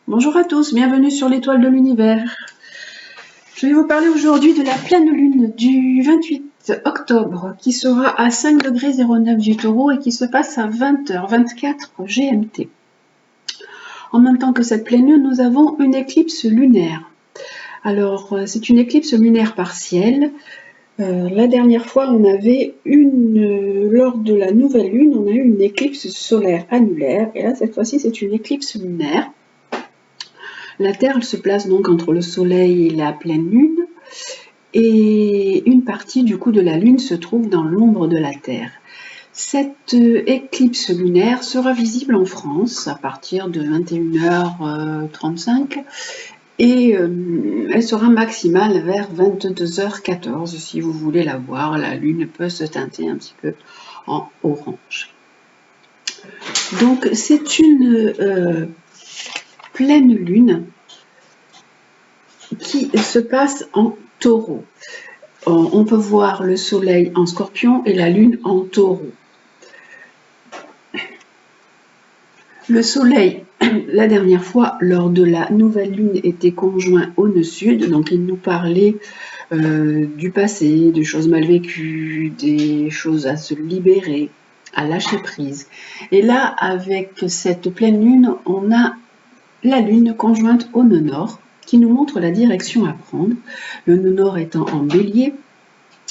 Bonjour à tous, bienvenue sur l'étoile de l'univers. Je vais vous parler aujourd'hui de la pleine lune du 28 octobre qui sera à 5 degrés 09 du taureau et qui se passe à 20h24 GMT. En même temps que cette pleine lune, nous avons une éclipse lunaire. Alors, c'est une éclipse lunaire partielle. La dernière fois, lors de la nouvelle lune, on a eu une éclipse solaire annulaire. Et là, cette fois-ci, c'est une éclipse lunaire. La Terre se place donc entre le Soleil et la pleine lune, et une partie du coup de la Lune se trouve dans l'ombre de la Terre. Cette éclipse lunaire sera visible en France à partir de 21h35 et elle sera maximale vers 22h14 si vous voulez la voir. La Lune peut se teinter un petit peu en orange. Donc c'est une pleine lune qui se passe en taureau. On peut voir le soleil en scorpion et la lune en taureau. Le soleil, la dernière fois, lors de la nouvelle lune, était conjoint au nœud sud, donc il nous parlait du passé, des choses mal vécues, des choses à se libérer, à lâcher prise. Et là, avec cette pleine lune, on a la lune conjointe au nœud nord, qui nous montre la direction à prendre. Le nœud nord étant en bélier,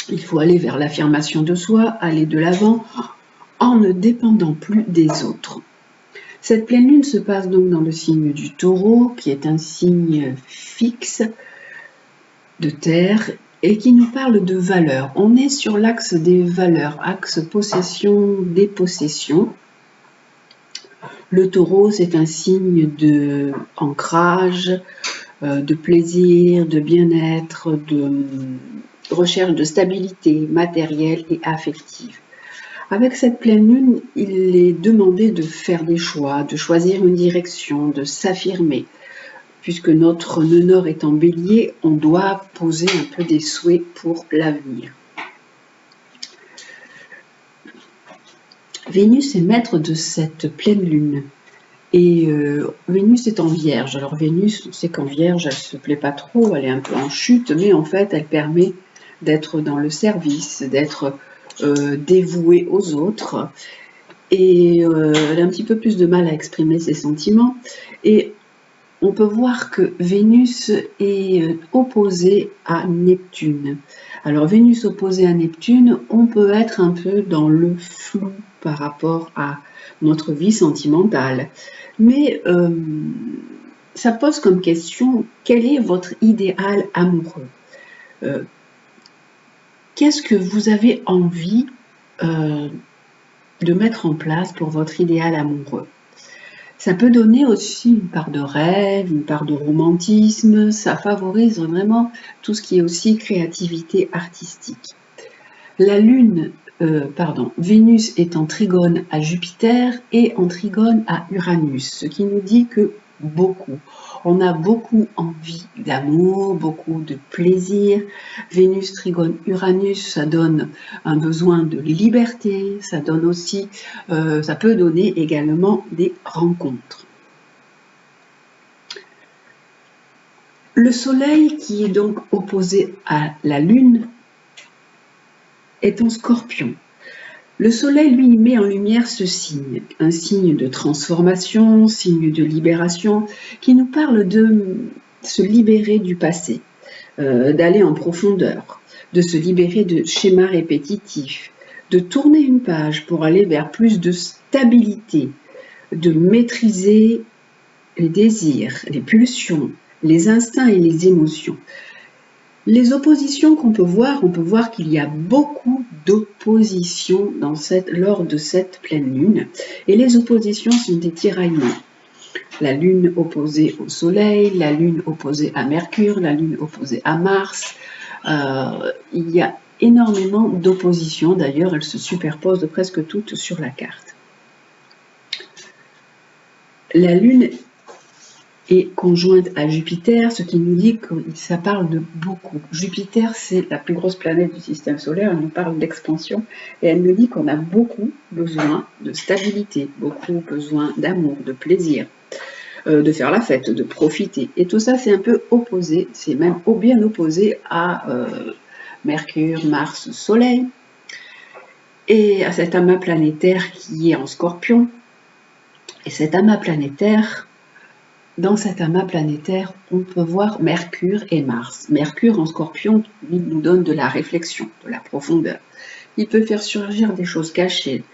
il faut aller vers l'affirmation de soi, aller de l'avant, en ne dépendant plus des autres. Cette pleine lune se passe donc dans le signe du taureau, qui est un signe fixe de terre et qui nous parle de valeurs. On est sur l'axe des valeurs, axe possession-dépossession. Le taureau, c'est un signe de ancrage, de plaisir, de bien-être, de recherche de stabilité matérielle et affective. Avec cette pleine lune, il est demandé de faire des choix, de choisir une direction, de s'affirmer. Puisque notre nœud nord est en bélier, on doit poser un peu des souhaits pour l'avenir. Vénus est maître de cette pleine lune. Et Vénus est en Vierge. Alors Vénus, on sait qu'en Vierge, elle ne se plaît pas trop, elle est un peu en chute, mais en fait, elle permet d'être dans le service, d'être dévouée aux autres. Et elle a un petit peu plus de mal à exprimer ses sentiments. Et on peut voir que Vénus est opposée à Neptune. Alors Vénus opposée à Neptune, on peut être un peu dans le flou par rapport à notre vie sentimentale. Mais ça pose comme question, quel est votre idéal amoureux? Qu'est-ce que vous avez envie de mettre en place pour votre idéal amoureux? Ça peut donner aussi une part de rêve, une part de romantisme, ça favorise vraiment tout ce qui est aussi créativité artistique. Vénus est en trigone à Jupiter et en trigone à Uranus, ce qui nous dit que on a beaucoup envie d'amour, beaucoup de plaisir. Vénus trigone Uranus, ça donne un besoin de liberté, ça donne aussi, ça peut donner également des rencontres. Le Soleil, qui est donc opposé à la Lune, est en Scorpion. Le Soleil, lui, met en lumière ce signe, un signe de transformation, signe de libération, qui nous parle de se libérer du passé, d'aller en profondeur, de se libérer de schémas répétitifs, de tourner une page pour aller vers plus de stabilité, de maîtriser les désirs, les pulsions, les instincts et les émotions. Les oppositions qu'on peut voir qu'il y a beaucoup d'oppositions lors de cette pleine lune. Et les oppositions sont des tiraillements. La lune opposée au soleil, la lune opposée à Mercure, la lune opposée à Mars. Il y a énormément d'oppositions. D'ailleurs, elles se superposent presque toutes sur la carte. La lune est conjointe à Jupiter, ce qui nous dit que ça parle de beaucoup. Jupiter, c'est la plus grosse planète du système solaire, elle nous parle d'expansion et elle nous dit qu'on a beaucoup besoin de stabilité, beaucoup besoin d'amour, de plaisir. de faire la fête, de profiter. Et tout ça, c'est un peu opposé, c'est même bien opposé à Mercure, Mars, Soleil, et à cet amas planétaire qui est en Scorpion. Et cet amas planétaire, dans cet amas planétaire, on peut voir Mercure et Mars. Mercure en Scorpion, lui, nous donne de la réflexion, de la profondeur. Il peut faire surgir des choses cachées.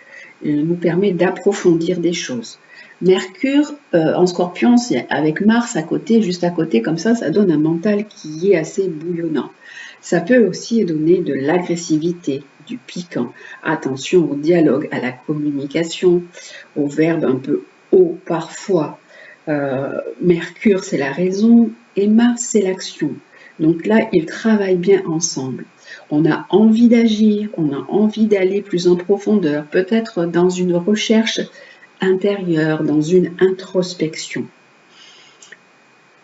Il nous permet d'approfondir des choses. Mercure en Scorpion, c'est avec Mars à côté, juste à côté, comme ça donne un mental qui est assez bouillonnant. Ça peut aussi donner de l'agressivité, du piquant. Attention au dialogue, à la communication, aux verbes un peu hauts parfois. Mercure, c'est la raison et Mars, c'est l'action. Donc là, ils travaillent bien ensemble. On a envie d'agir, on a envie d'aller plus en profondeur, peut-être dans une recherche intérieure, dans une introspection.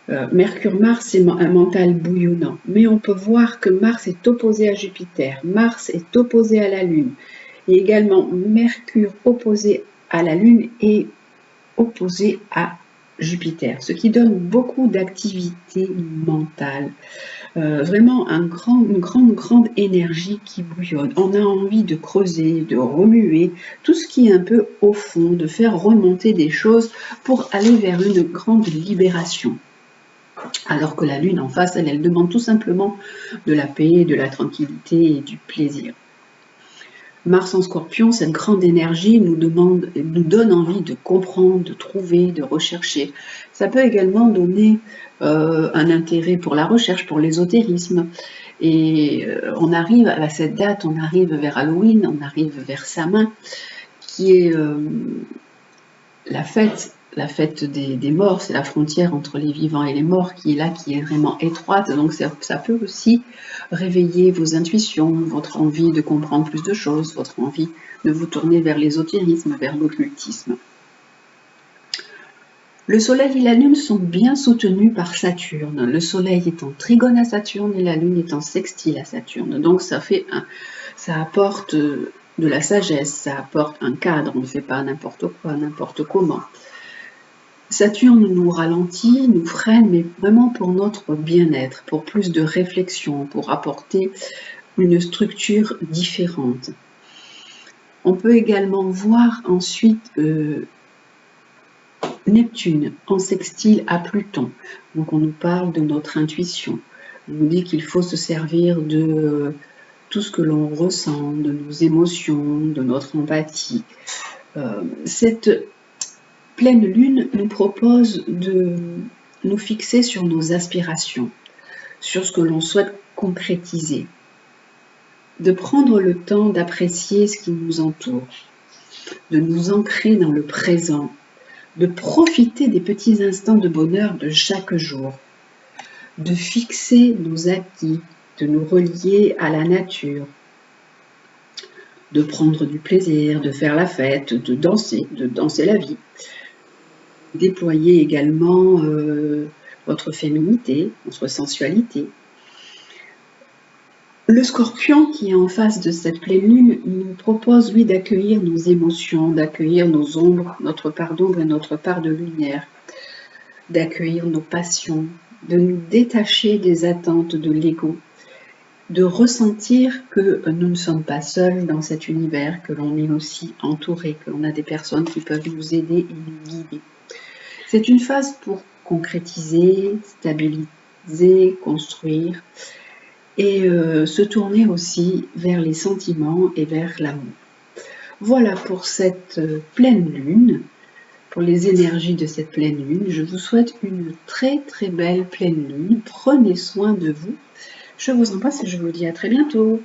Mercure-Mars, c'est un mental bouillonnant, mais on peut voir que Mars est opposé à Jupiter, Mars est opposé à la Lune, et également Mercure opposé à la Lune et opposé à Jupiter, ce qui donne beaucoup d'activité mentale. Vraiment une grande énergie qui bouillonne. On a envie de creuser, de remuer, tout ce qui est un peu au fond, de faire remonter des choses pour aller vers une grande libération. Alors que la Lune en face, elle demande tout simplement de la paix, de la tranquillité et du plaisir. Mars en Scorpion, cette grande énergie nous donne envie de comprendre, de trouver, de rechercher. Ça peut également donner un intérêt pour la recherche, pour l'ésotérisme. Et on arrive à cette date, on arrive vers Halloween, on arrive vers Samhain, qui est la fête des morts, c'est la frontière entre les vivants et les morts qui est là, qui est vraiment étroite. Donc ça peut aussi réveiller vos intuitions, votre envie de comprendre plus de choses, votre envie de vous tourner vers l'ésotérisme, vers l'occultisme. Le Soleil et la Lune sont bien soutenus par Saturne. Le Soleil est en trigone à Saturne et la Lune est en sextile à Saturne. Donc ça apporte de la sagesse, ça apporte un cadre, on ne fait pas n'importe quoi, n'importe comment. Saturne nous ralentit, nous freine, mais vraiment pour notre bien-être, pour plus de réflexion, pour apporter une structure différente. On peut également voir ensuite Neptune en sextile à Pluton. Donc on nous parle de notre intuition. On nous dit qu'il faut se servir de tout ce que l'on ressent, de nos émotions, de notre empathie. Cette pleine lune nous propose de nous fixer sur nos aspirations, sur ce que l'on souhaite concrétiser, de prendre le temps d'apprécier ce qui nous entoure, de nous ancrer dans le présent, de profiter des petits instants de bonheur de chaque jour, de fixer nos acquis, de nous relier à la nature, de prendre du plaisir, de faire la fête, de danser la vie. Déployer également votre féminité, votre sensualité. Le Scorpion qui est en face de cette pleine lune nous propose, lui, d'accueillir nos émotions, d'accueillir nos ombres, notre part d'ombre et notre part de lumière, d'accueillir nos passions, de nous détacher des attentes de l'ego, de ressentir que nous ne sommes pas seuls dans cet univers, que l'on est aussi entouré, que l'on a des personnes qui peuvent nous aider et nous guider. C'est une phase pour concrétiser, stabiliser, construire et se tourner aussi vers les sentiments et vers l'amour. Voilà pour cette pleine lune, pour les énergies de cette pleine lune. Je vous souhaite une très très belle pleine lune. Prenez soin de vous. Je vous embrasse et je vous dis à très bientôt.